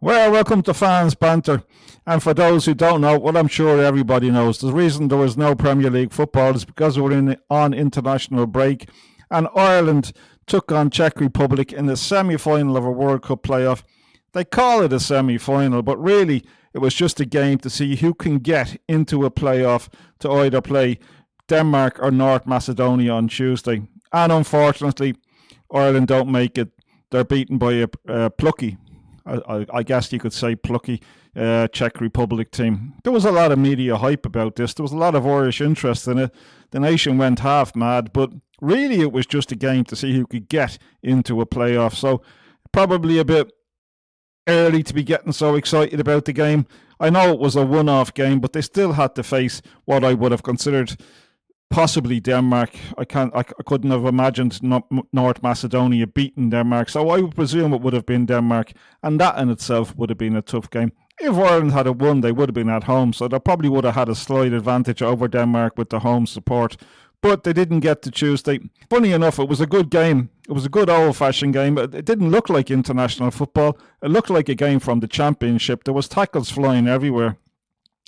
Well, welcome to Fans Banter. And for those who don't know, well, I'm sure everybody knows, the reason there was no Premier League football is because we're on international break, and Ireland took on Czech Republic in the semi-final of a World Cup playoff. They call it a semi-final, but really it was just a game to see who can get into a playoff to either play Denmark or North Macedonia on Tuesday. And unfortunately, Ireland don't make it. They're beaten by a plucky, I guess you could say, plucky Czech Republic team. There was a lot of media hype about this. There was a lot of Irish interest in it. The nation went half mad, but really it was just a game to see who could get into a playoff. So probably a bit early to be getting so excited about the game. I know it was a one-off game, but they still had to face what I would have considered possibly Denmark. I couldn't have imagined North Macedonia beating Denmark, so I would presume it would have been Denmark, and that in itself would have been a tough game. If Ireland had won, they would have been at home, so they probably would have had a slight advantage over Denmark with the home support. But they didn't get to Tuesday. Funny enough, it was a good game. It was a good old-fashioned game. It didn't look like international football. It looked like a game from the Championship. There was tackles flying everywhere.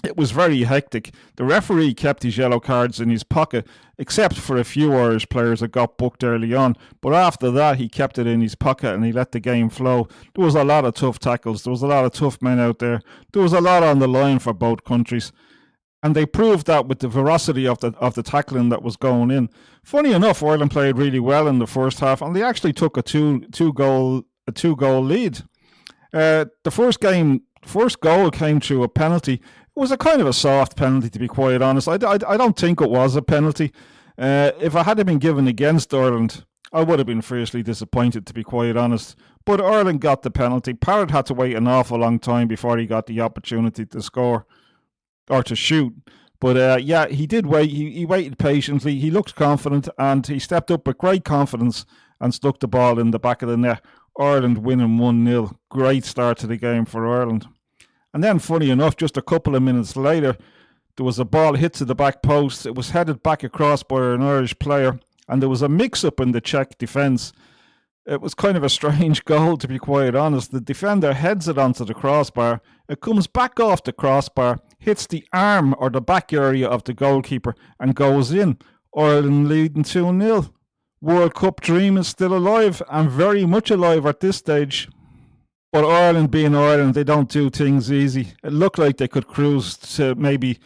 It was very hectic. The referee kept his yellow cards in his pocket, except for a few Irish players that got booked early on. But after that, he kept it in his pocket and he let the game flow. There was a lot of tough tackles. There was a lot of tough men out there. There was a lot on the line for both countries. And they proved that with the veracity of the tackling that was going in. Funny enough, Ireland played really well in the first half, and they actually took a two goal lead. The first goal came through a penalty. It was a kind of a soft penalty, to be quite honest. I don't think it was a penalty. If it had been given against Ireland, I would have been fiercely disappointed, to be quite honest. But Ireland got the penalty. Parrott had to wait an awful long time before he got the opportunity to score or to shoot. But yeah, he did wait. He waited patiently. He looked confident, and he stepped up with great confidence and stuck the ball in the back of the net. Ireland winning 1-0. Great start to the game for Ireland. And then, funny enough, just a couple of minutes later, there was a ball hit to the back post. It was headed back across by an Irish player, and there was a mix-up in the Czech defence. It was kind of a strange goal, to be quite honest. The defender heads it onto the crossbar. It comes back off the crossbar, hits the arm or the back area of the goalkeeper, and goes in. Ireland leading 2-0. World Cup dream is still alive, and very much alive at this stage. But Ireland being Ireland, they don't do things easy. It looked like they could cruise to maybe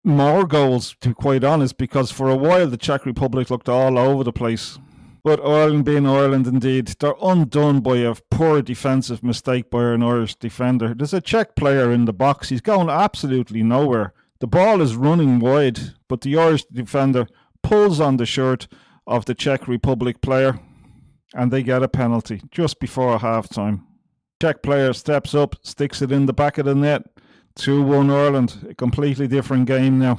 more goals, to be quite honest, because for a while the Czech Republic looked all over the place. But Ireland being Ireland indeed, they're undone by a poor defensive mistake by an Irish defender. There's a Czech player in the box. He's going absolutely nowhere. The ball is running wide, but the Irish defender pulls on the shirt of the Czech Republic player, and they get a penalty just before half-time. Czech player steps up, sticks it in the back of the net. 2-1 Ireland. A completely different game now.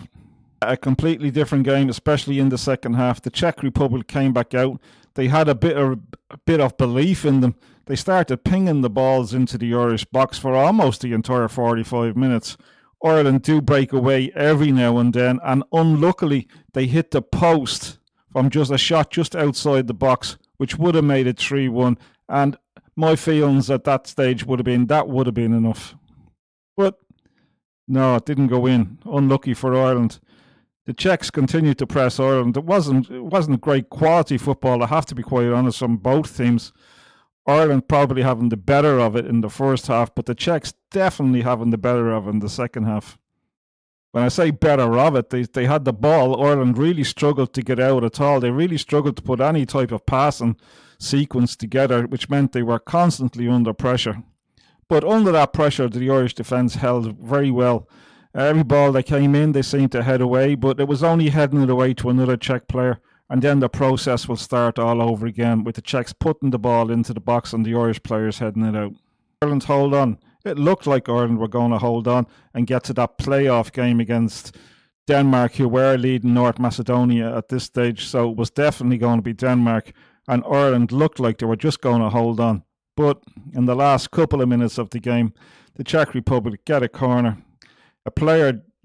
A completely different game, especially in the second half. The Czech Republic came back out. They had a bit of belief in them. They started pinging the balls into the Irish box for almost the entire 45 minutes. Ireland do break away every now and then, and unluckily they hit the post from just a shot just outside the box, which would have made it 3-1. And my feelings at that stage would have been enough. But no, it didn't go in. Unlucky for Ireland. The Czechs continued to press Ireland. It wasn't great quality football, I have to be quite honest, from both teams. Ireland probably having the better of it in the first half, but the Czechs definitely having the better of it in the second half. When I say better of it, they had the ball. Ireland really struggled to get out at all. They really struggled to put any type of passing sequence together, which meant they were constantly under pressure. But under that pressure, the Irish defence held very well. Every ball that came in, they seemed to head away, but it was only heading it away to another Czech player, and then the process will start all over again, with the Czechs putting the ball into the box and the Irish players heading it out. Ireland hold on. It looked like Ireland were going to hold on and get to that playoff game against Denmark, who were leading North Macedonia at this stage, so it was definitely going to be Denmark, and Ireland looked like they were just going to hold on. But in the last couple of minutes of the game, the Czech Republic get a corner.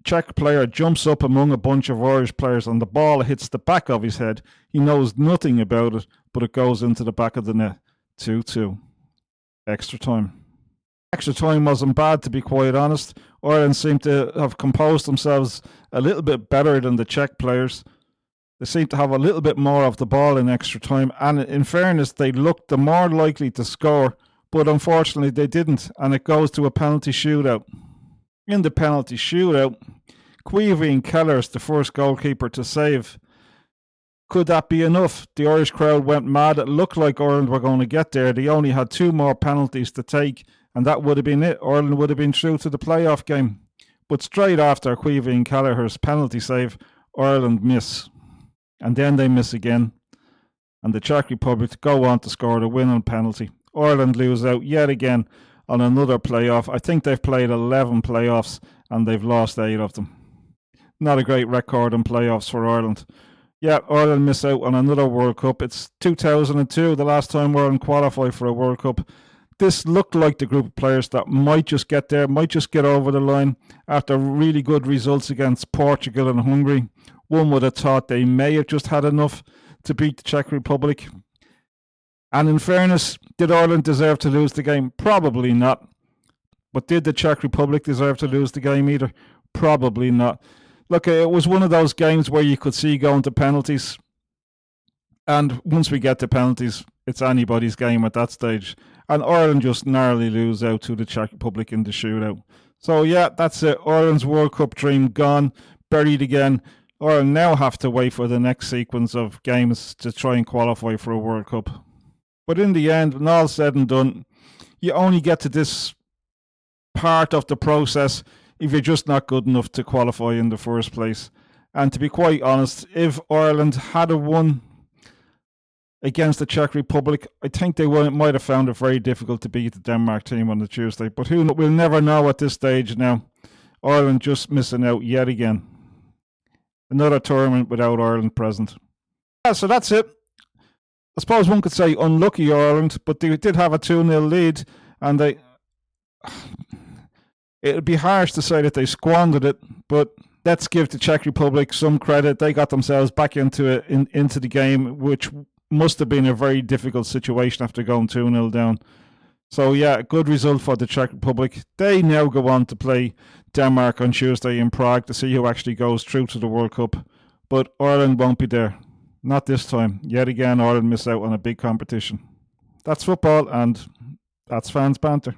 Czech player jumps up among a bunch of Irish players, and the ball hits the back of his head. He knows nothing about it, but it goes into the back of the net. 2-2. Extra time. Extra time wasn't bad, to be quite honest. Ireland seemed to have composed themselves a little bit better than the Czech players. They seemed to have a little bit more of the ball in extra time, and in fairness, they looked the more likely to score, but unfortunately they didn't, and it goes to a penalty shootout. In the penalty shootout, Caoimhín Keller's the first goalkeeper to save. Could that be enough? The Irish crowd went mad. It looked like Ireland were going to get there. They only had 2 more penalties to take, and that would have been it. Ireland would have been through to the playoff game. But straight after Caoimhín Kelleher's penalty save, Ireland miss. And then they miss again. And the Czech Republic go on to score the winning penalty. Ireland lose out yet again on another playoff. I think they've played 11 playoffs and they've lost 8 of them. Not a great record in playoffs for Ireland. Yeah, Ireland miss out on another World Cup. It's 2002, the last time Ireland qualified for a World Cup. This looked like the group of players that might just get there, might just get over the line after really good results against Portugal and Hungary. One would have thought they may have just had enough to beat the Czech Republic. And in fairness, did Ireland deserve to lose the game? Probably not. But did the Czech Republic deserve to lose the game either? Probably not. Look, it was one of those games where you could see going to penalties. And once we get to penalties, it's anybody's game at that stage. And Ireland just narrowly lose out to the Czech Republic in the shootout. So yeah, that's it. Ireland's World Cup dream gone, buried again. Ireland now have to wait for the next sequence of games to try and qualify for a World Cup. But in the end, when all said and done, you only get to this part of the process if you're just not good enough to qualify in the first place. And to be quite honest, if Ireland had won against the Czech Republic, I think they might have found it very difficult to beat the Denmark team on the Tuesday. But we'll never know at this stage now. Ireland just missing out yet again. Another tournament without Ireland present. Yeah, so that's it. I suppose one could say unlucky Ireland, but they did have a 2-0 lead, and it would be harsh to say that they squandered it, but let's give the Czech Republic some credit. They got themselves back into the game, which must have been a very difficult situation after going 2-0 down. So yeah, good result for the Czech Republic. They now go on to play Denmark on Tuesday in Prague to see who actually goes through to the World Cup. But Ireland won't be there. Not this time. Yet again, Ireland miss out on a big competition. That's football, and that's fans banter.